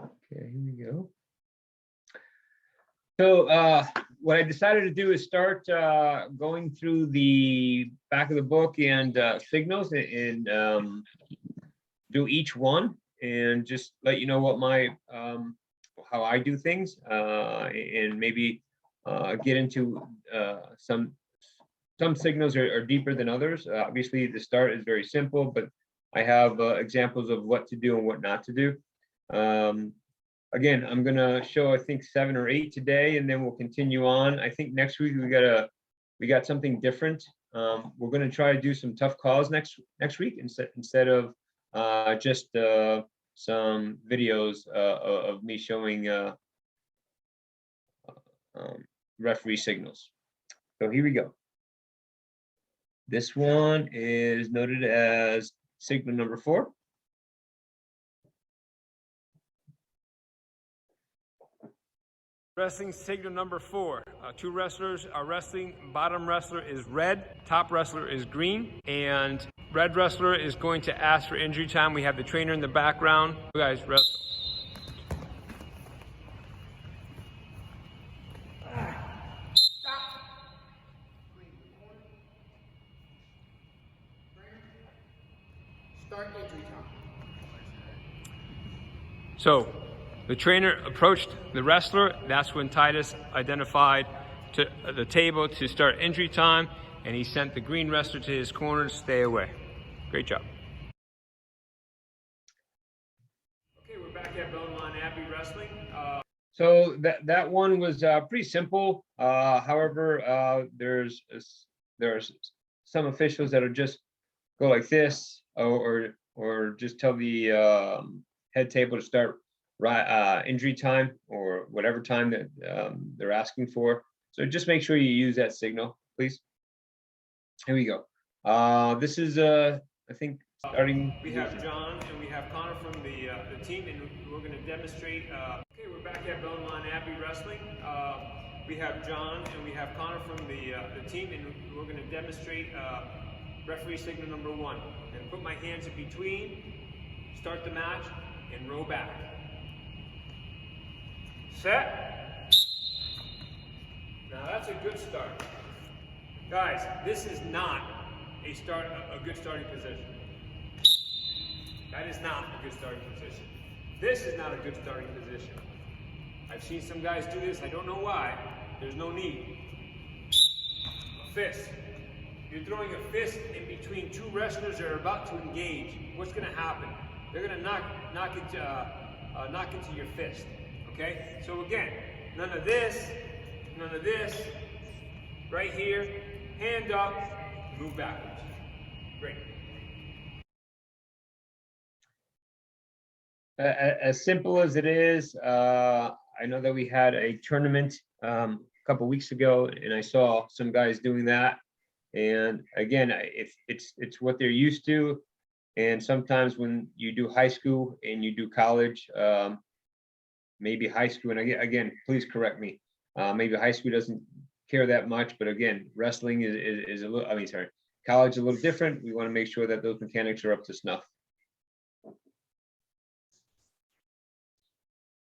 Okay, here we go. So what I decided to do is start going through the back of the book and signals and do each one and just let you know what my how I do things and maybe get into some signals are deeper than others. Obviously, the start is very simple, but I have examples of what to do and what not to do. Again, I'm gonna show I think 7 or 8 today, and then we'll continue on. I think next week we got something different. We're gonna try to do some tough calls next week instead of just some videos of me showing referee signals. So here we go. This one is noted as signal number 4. Wrestling signal number 4. 2 wrestlers are wrestling. Bottom wrestler is red. Top wrestler is green. And red wrestler is going to ask for injury time. We have the trainer in the background. You guys wrestle. Start injury time. So the trainer approached the wrestler. That's when Titus identified to the table to start injury time, and he sent the green wrestler to his corner to stay away. Great job. Okay, we're back at Belmont Abbey Wrestling. So that one was pretty simple. However, there's some officials that'll just go like this, or just tell the head table to start injury time or whatever time that they're asking for. So just make sure you use that signal, please. Here we go. This is I think starting. We have John and we have Connor from the team, and we're going to demonstrate. Okay, we're back at Belmont Abbey Wrestling. We have John and we have Connor from the team, and we're going to demonstrate referee signal number 1. And put my hands in between, start the match, and roll back. Set. Now that's a good start. Guys, this is not a good starting position. That is not a good starting position. This is not a good starting position. I've seen some guys do this, I don't know why. There's no need. A fist. You're throwing a fist in between 2 wrestlers that are about to engage. What's gonna happen? They're gonna knock into your fist, okay? So again, none of this, right here, hand up, move backwards. Great. As simple as it is, I know that we had a tournament a couple weeks ago, and I saw some guys doing that. And again, it's what they're used to. And sometimes when you do high school and you do college, maybe high school, and again, please correct me. Maybe high school doesn't care that much, but again, wrestling is a little. I mean, sorry, college is a little different. We want to make sure that those mechanics are up to snuff.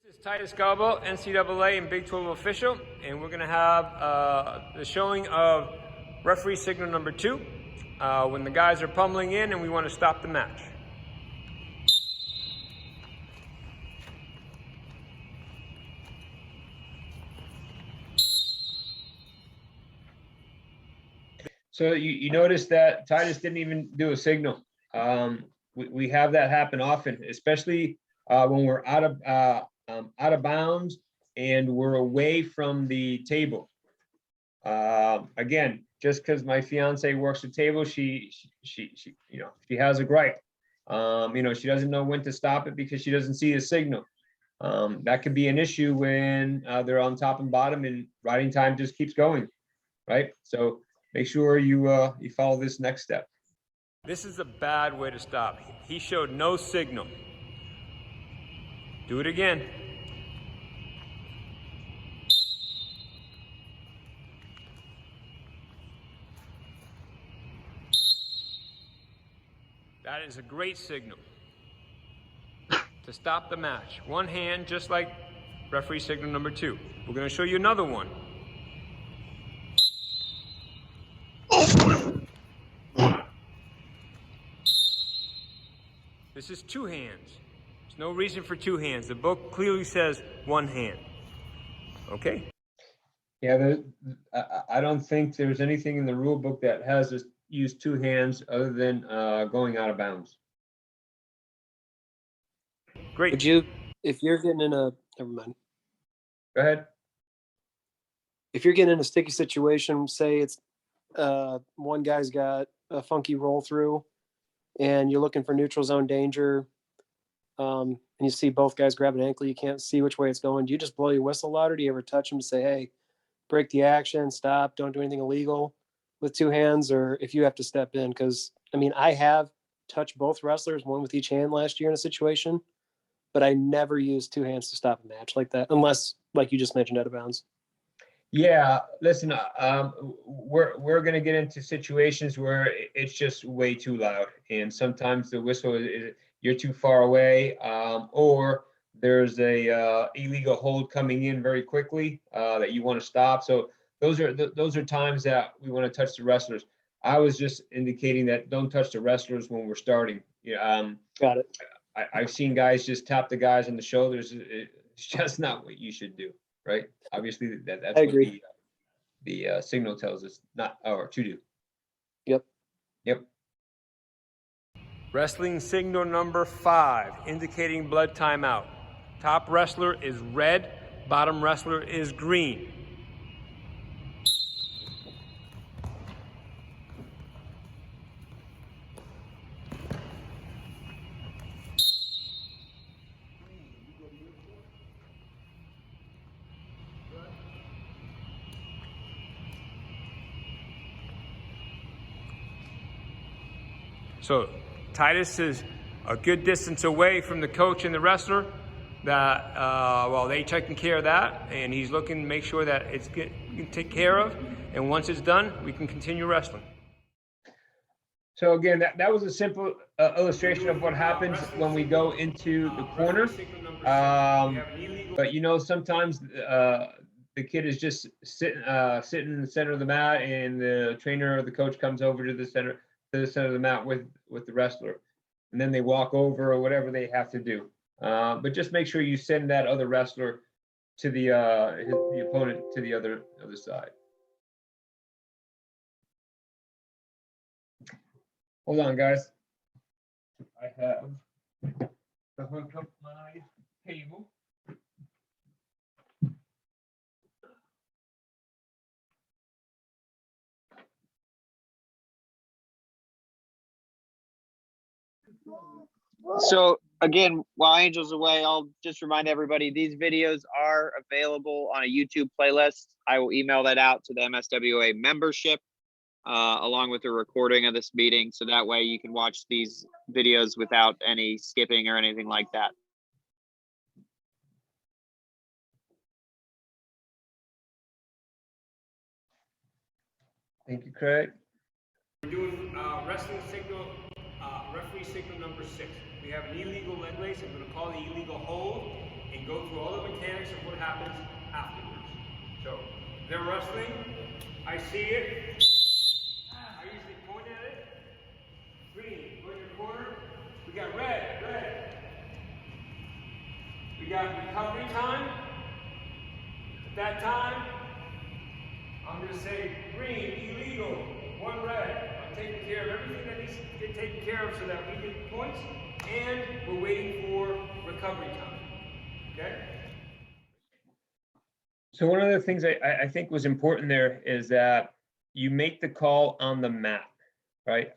This is Titus Galbo, NCAA and Big 12 official, and we're going to have the showing of referee signal number 2 when the guys are pummeling in and we want to stop the match. So you notice that Titus didn't even do a signal. We have that happen often, especially when we're out of bounds and we're away from the table. Again, just because my fiance works the table, she has a gripe. She doesn't know when to stop it because she doesn't see a signal. That could be an issue when they're on top and bottom and riding time just keeps going, right? So make sure you follow this next step. This is a bad way to stop. He showed no signal. Do it again. That is a great signal. to stop the match. One hand, just like referee signal number 2. We're going to show you another one. This is 2 hands. There's no reason for 2 hands. The book clearly says 1 hand. Okay? Yeah, I don't think there's anything in the rule book that has us use 2 hands other than going out of bounds. Great. Would you, if you're getting in a, never mind. Go ahead. If you're getting in a sticky situation, say it's one guy's got a funky roll through and you're looking for neutral zone danger, and you see both guys grab an ankle, you can't see which way it's going. Do you just blow your whistle louder? Do you ever touch them and say, hey, break the action, stop, don't do anything illegal with 2 hands? Or if you have to step in? Because, I mean, I have touched both wrestlers, one with each hand last year in a situation, but I never used 2 hands to stop a match like that, unless, like you just mentioned, out of bounds. Yeah, listen, we're going to get into situations where it's just way too loud, and sometimes the whistle is you're too far away, or there's a illegal hold coming in very quickly that you want to stop. So those are times that we want to touch the wrestlers. I was just indicating that don't touch the wrestlers when we're starting. Yeah, Got it. I've seen guys just tap the guys on the shoulders. It's just not what you should do, right? Obviously, that's I what agree. the signal tells us not or to do. Yep. Yep. Wrestling signal number 5, indicating blood timeout. Top wrestler is red, bottom wrestler is green. So Titus is a good distance away from the coach and the wrestler. That well, they taking care of that, and he's looking to make sure that it's taken care of. And once it's done, we can continue wrestling. So again, that was a simple illustration of what happens when we go into the corner. But you know, sometimes the kid is just sitting in the center of the mat, and the trainer or the coach comes over to the center of the mat with the wrestler, and then they walk over or whatever they have to do. But just make sure you send that other wrestler to the opponent to the other side. Hold on, guys. I have to hook up my cable. So again, while Angel's away, I'll just remind everybody these videos are available on a YouTube playlist. I will email that out to the MSWOA membership along with a recording of this meeting, so that way you can watch these videos without any skipping or anything like that. Thank you, Craig. We're doing wrestling signal, referee signal number 6. We have an illegal leg race. I'm going to call the illegal hold and go through all the mechanics of what happens afterwards. So they're wrestling. I see it. I usually point at it. Green, go in your corner. We got red. We got recovery time. At that time, I'm going to say green, illegal, 1 red. I'm taking care of everything that needs to get taken care of so that we get points, and we're waiting for recovery time. Okay? So one of the things I think was important there is that you make the call on the mat, right?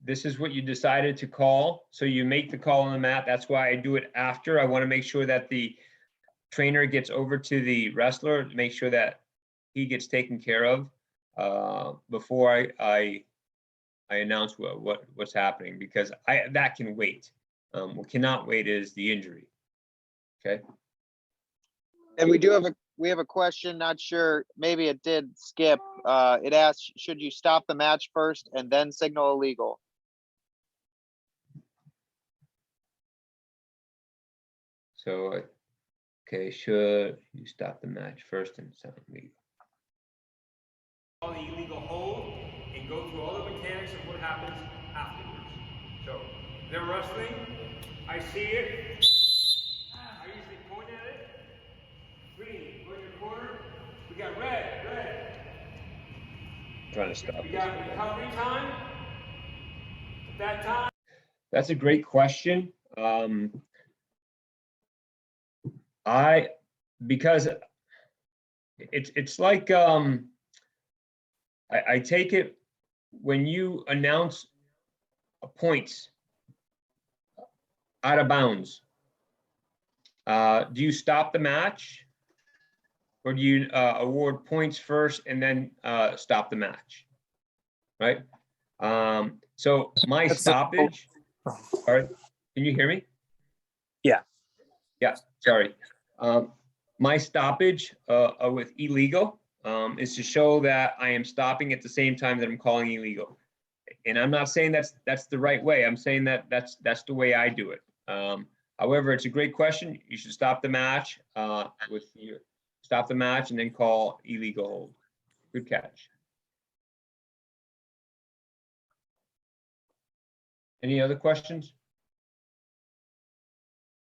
This is what you decided to call, so you make the call on the mat. That's why I do it after. I want to make sure that the trainer gets over to the wrestler to make sure that he gets taken care of before I announce what's happening, because that can wait. What cannot wait is the injury. Okay. And we have a question, not sure, maybe it did skip. It asks, should you stop the match first and then signal illegal? So, okay, should you stop the match first and second legal? All the illegal hold and go through all the mechanics of what happens afterwards. So they're wrestling. I see it. I usually point at it. Green, go in your corner. We got red. Trying to stop We this. got recovery time. At that time. That's a great question. Because it's like, I take it when you announce points out of bounds, do you stop the match? Or do you award points first and then stop the match? Right? So my stoppage, all right, can you hear me? Yeah. Yeah, sorry. My stoppage with illegal is to show that I am stopping at the same time that I'm calling illegal. And I'm not saying that's the right way. I'm saying that that's the way I do it. However, it's a great question. You should stop the match stop the match and then call illegal hold. Good catch. Any other questions?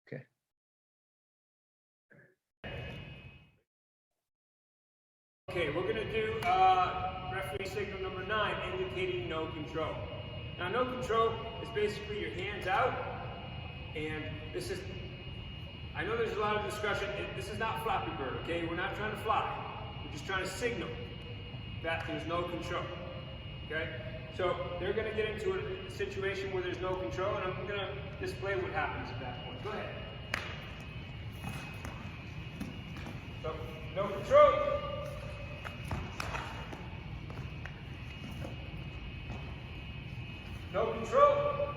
Okay. Okay, we're gonna do referee signal number 9, indicating no control. Now, no control is basically your hands out, and this is, I know there's a lot of discussion, this is not Flappy Bird, okay? We're not trying to fly. We're just trying to signal that there's no control, okay? So they're gonna get into a situation where there's no control, and I'm gonna display what happens at that point. Go ahead. So, no control. No control.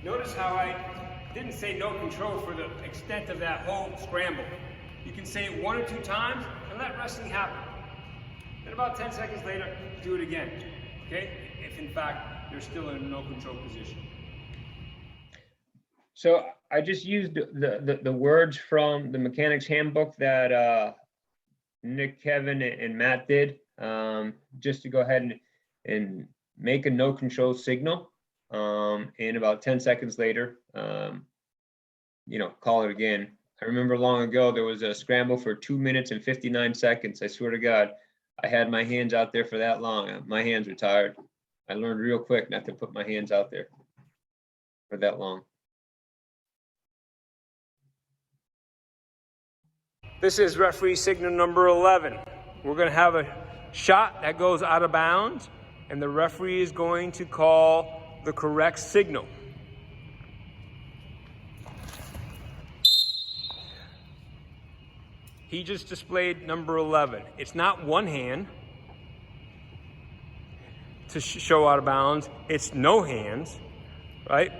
Notice how I didn't say no control for the extent of that whole scramble. You can say it 1 or 2 times and let wrestling happen. Then about 10 seconds later, do it again. Okay? If in fact they're still in a no control position. So I just used the words from the mechanics handbook that Nick, Kevin, and Matt did, just to go ahead and make a no control signal. And about 10 seconds later, call it again. I remember long ago, there was a scramble for 2 minutes and 59 seconds. I swear to God, I had my hands out there for that long. My hands were tired. I learned real quick not to put my hands out there for that long. This is referee signal number 11. We're going to have a shot that goes out of bounds, and the referee is going to call the correct signal. He just displayed number 11. It's not one hand to show out of bounds. It's no hands, right?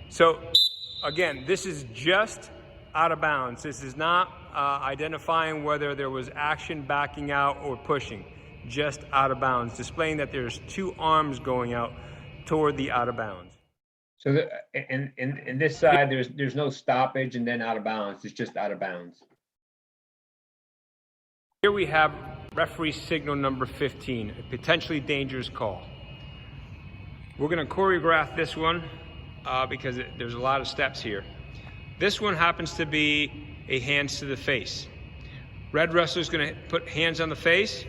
So again, this is just out of bounds. This is not identifying whether there was action backing out or pushing, just out of bounds, displaying that there's 2 arms going out toward the out of bounds. So in this side, there's no stoppage and then out of bounds. It's just out of bounds. Here we have referee signal number 15, a potentially dangerous call. We're going to choreograph this one because there's a lot of steps here. This one happens to be a hands to the face. Red wrestler is going to put hands on the face.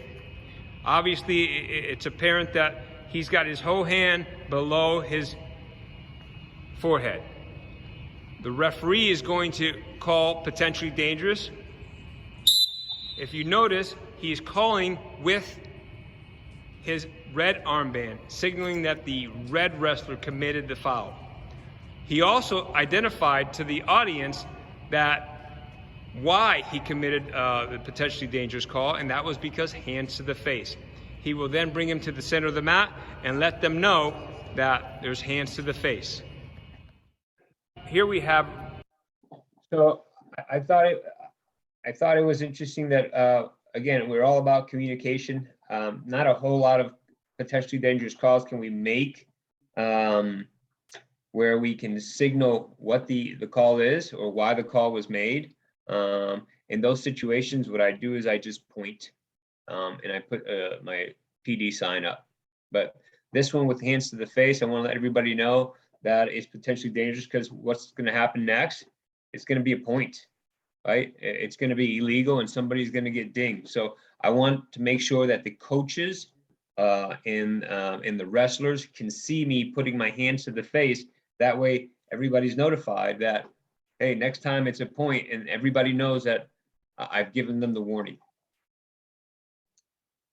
Obviously, it's apparent that he's got his whole hand below his forehead. The referee is going to call potentially dangerous. If you notice, he's calling with his red armband, signaling that the red wrestler committed the foul. He also identified to the audience that why he committed the potentially dangerous call, and that was because hands to the face. He will then bring him to the center of the mat and let them know that there's hands to the face. Here we have. So I thought it was interesting that, again, we're all about communication. Not a whole lot of potentially dangerous calls can we make where we can signal what the call is or why the call was made. In those situations, what I do is I just point and I put my PD sign up. But this one with hands to the face, I want to let everybody know that it's potentially dangerous, because what's going to happen next, it's going to be a point, right? It's going to be illegal and somebody's going to get dinged. So I want to make sure that the coaches and the wrestlers can see me putting my hands to the face. That way everybody's notified that, hey, next time it's a point, and everybody knows that I've given them the warning.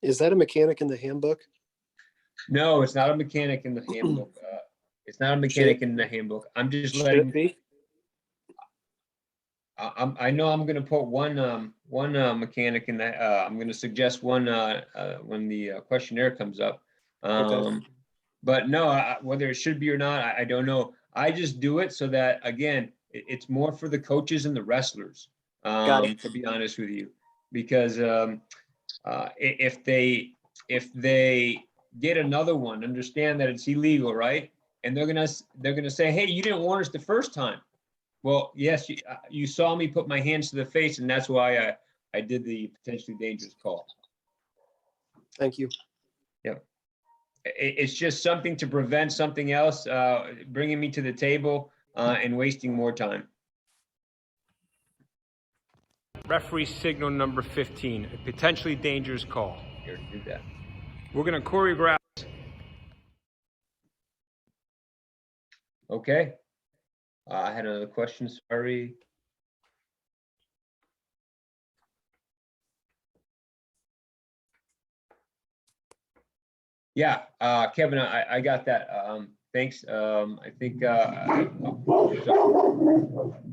Is that a mechanic in the handbook? No, it's not a mechanic in the handbook. It's not a mechanic in the handbook. I'm just Should letting. it be? I know I'm going to put one mechanic in that. I'm going to suggest one when the questionnaire comes up. Okay. But no, whether it should be or not, I don't know. I just do it so that, again, it's more for the coaches and the wrestlers. Got it. To be honest with you, because if they get another one, understand that it's illegal, right? And they're gonna say, hey, you didn't warn us the first time. Well, yes, you saw me put my hands to the face, and that's why I did the potentially dangerous call. Thank you. Yep. It's just something to prevent something else bringing me to the table and wasting more time. Referee signal number 15, a potentially dangerous call. Here, do that. We're going to choreograph. Okay. I had another question, sorry. Yeah, Kevin, I got that. Thanks. I think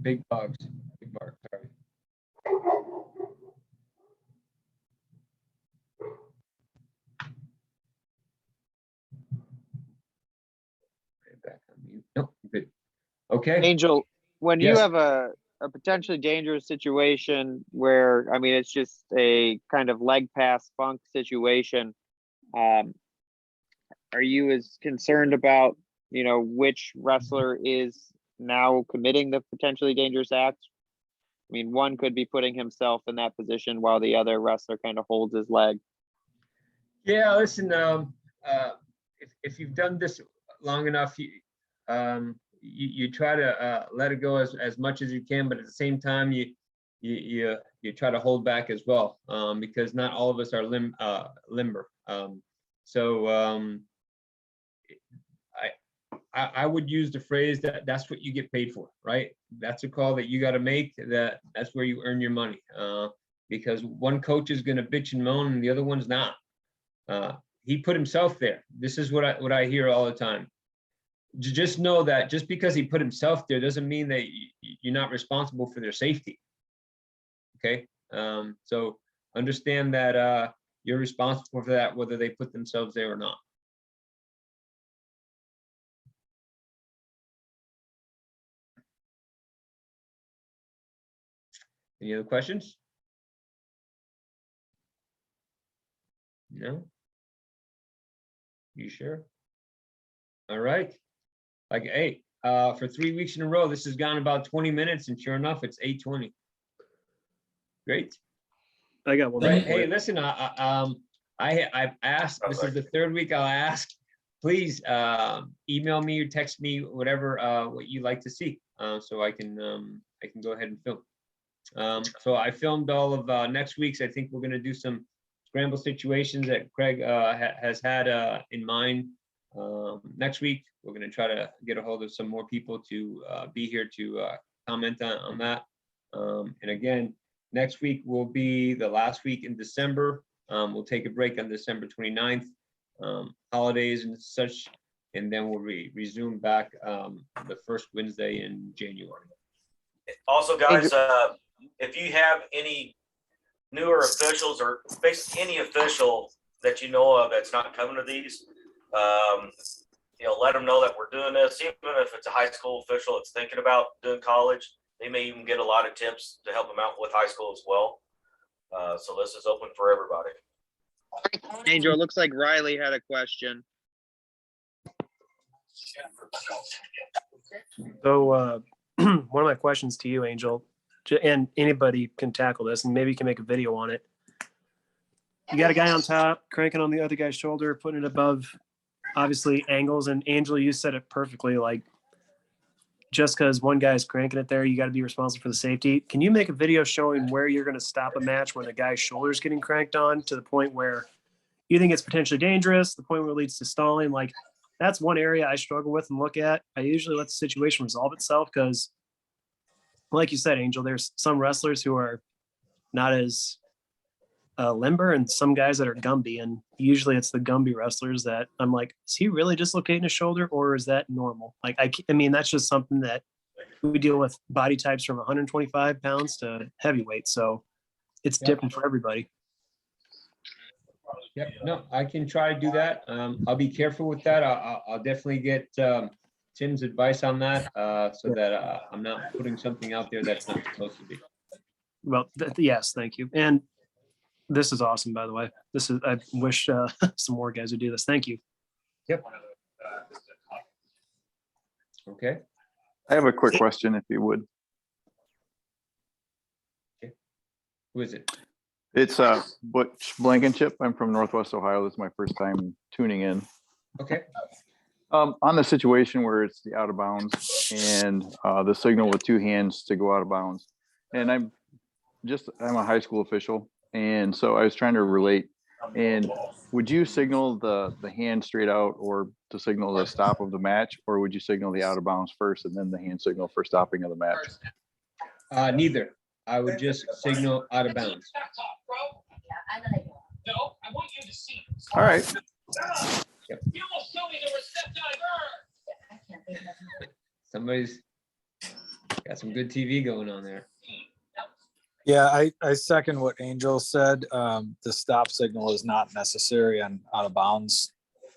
big bugs, sorry. Back on mute. Nope, good. Okay. Angel, when you Yes. have a potentially dangerous situation where, I mean, it's just a kind of leg pass funk situation, are you as concerned about, you know, which wrestler is now committing the potentially dangerous act? I mean, one could be putting himself in that position while the other wrestler kind of holds his leg. Yeah, listen, if you've done this long enough, you try to let it go as much as you can, but at the same time, you try to hold back as well, because not all of us are limber. I would use the phrase that's what you get paid for, right? That's a call that you got to make. That's where you earn your money, because one coach is going to bitch and moan and the other one's not. He put himself there. This is what I hear all the time. Just know that just because he put himself there doesn't mean that you're not responsible for their safety. Okay, so understand that you're responsible for that, whether they put themselves there or not. Any other questions? No? You sure? All right. Like, hey, for 3 weeks in a row, this has gone about 20 minutes, and sure enough, it's 8:20. Great. I got one. Right. Hey, listen, I've asked, this is the third week I'll ask, please email me or text me, whatever, what you like to see, so I can go ahead and film. So I filmed all of next week's. I think we're going to do some scramble situations that Craig has had in mind. Next week, we're going to try to get a hold of some more people to be here to comment on that. And again, next week will be the last week in December. We'll take a break on December 29th, holidays and such, and then we'll resume back the first Wednesday in January. Also, guys, if you have any newer officials or basically any official that you know of that's not coming to these, let them know that we're doing this. Even if it's a high school official that's thinking about doing college, they may even get a lot of tips to help them out with high school as well. So this is open for everybody. Angel, it looks like Riley had a question. So one of my questions to you, Angel, and anybody can tackle this, and maybe you can make a video on it. You got a guy on top, cranking on the other guy's shoulder, putting it above, obviously, angles. And Angel, you said it perfectly. Like, just because one guy's cranking it there, you got to be responsible for the safety. Can you make a video showing where you're going to stop a match when the guy's shoulder's getting cranked on to the point where you think it's potentially dangerous, the point where it leads to stalling? Like, that's one area I struggle with and look at. I usually let the situation resolve itself because, like you said, Angel, there's some wrestlers who are not as limber and some guys that are Gumby. And usually it's the Gumby wrestlers that I'm like, is he really dislocating his shoulder or is that normal? Like, I mean, that's just something that we deal with body types from 125 pounds to heavyweight. So it's different for everybody. Yep, no, I can try to do that. I'll be careful with that. I'll definitely get Tim's advice on that so that I'm not putting something out there that's not supposed to be. Well, yes, thank you. And this is awesome, by the way. I wish some more guys would do this. Thank you. Yep. Okay. I have a quick question, if you would. Who is it? It's Butch Blankenship. I'm from Northwest Ohio. This is my first time tuning in. Okay. On the situation where it's the out of bounds and the signal with two hands to go out of bounds. And I'm a high school official. And so I was trying to relate. And would you signal the hand straight out or to signal the stop of the match? Or would you signal the out of bounds first and then the hand signal for stopping of the match? Neither. I would just signal out of bounds. All right. Yep. Somebody's got some good TV going on there. Yeah, I second what Angel said. The stop signal is not necessary on out of bounds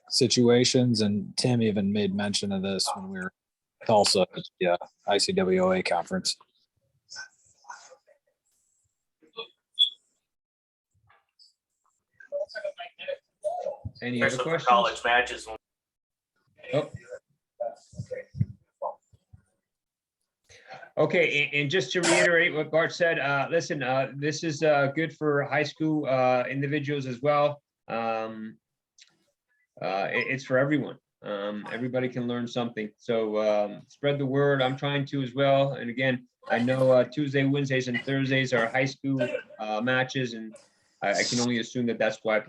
situations. And Tim even made mention of this when we were at Tulsa at the ICWOA conference. Any other Especially for questions? college matches. Oh. Okay, and just to reiterate what Bart said, listen, this is good for high school individuals as well. It's for everyone. Everybody can learn something. So spread the word. I'm trying to as well. And again, I know Tuesday, Wednesdays, and Thursdays are high school matches, and I can only assume that that's why